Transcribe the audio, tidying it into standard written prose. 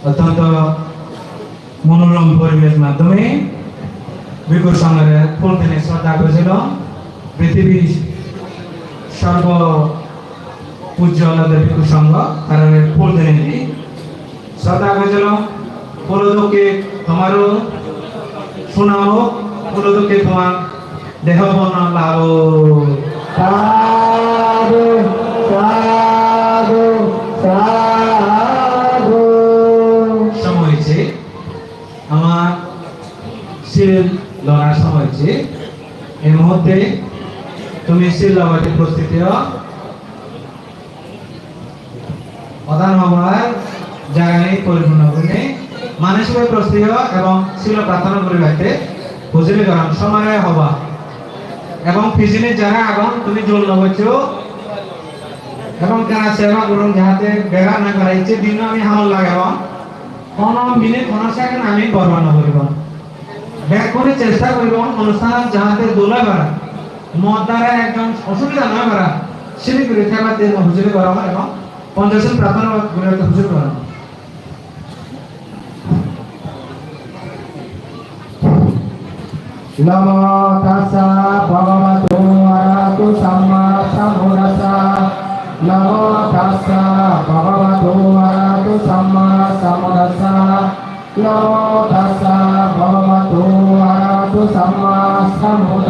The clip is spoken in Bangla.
অত্যন্ত মনোরম পরিবেশ মাধ্যমে ভিক্ষুর সংঘের ফুল দিনে শ্রদ্ধা করেছিল পৃথিবীর সর্ব পূজ্য আলাদের ভিক্ষু সংঘ কারণ ফুল দিনে শ্রদ্ধা করেছিল। পুরোদকে তোমারও শোনাবো, পুরোদকে তোমার দেহ বর্ণনা লাভ সময় হয়েছে, আমার সিল লড়ার সময় হয়েছে। এই মুহূর্তে তুমি সিল লড়াতে প্রস্তুতি প্রধান হওয়ার জায়গা নেই পরিপূর্ণ করে মানসিক প্রস্তুতি এবং সিল প্রার্থনা করিবাতে বুঝলে গরম সময় হবা এবং ফিজিনের জায়গা আগুন তুমি জল লগাচ্ছ এবং কেনা সেবা করুন যাহাতে বেগার না করাইছে দিন আমি হামল লাগাব কোন মিনিট কোন সেকেন্ড আমি বর্ণনা করিব ব্যাক করে চেষ্টা করিব অনুষ্ঠান যাহাতে দোলা করা মদ দ্বারা একদম অসুবিধা নয় করা সেটি করে খেলাতে হুজুরি করা এবং পঞ্চাশ প্রার্থনা করে হুজুরি করা। নমো তাস্সা ভগবতো আরহাতো সাম্মা সম্বুদ্ধাস্সা। নমো তাস্সা ভগবতো আরহাতো সাম্মা সম্বুদ্ধাস্সা। নমো তাস্সা ভগবতো আরহাতো সাম্মা সম্বুদ্ধাস্সা।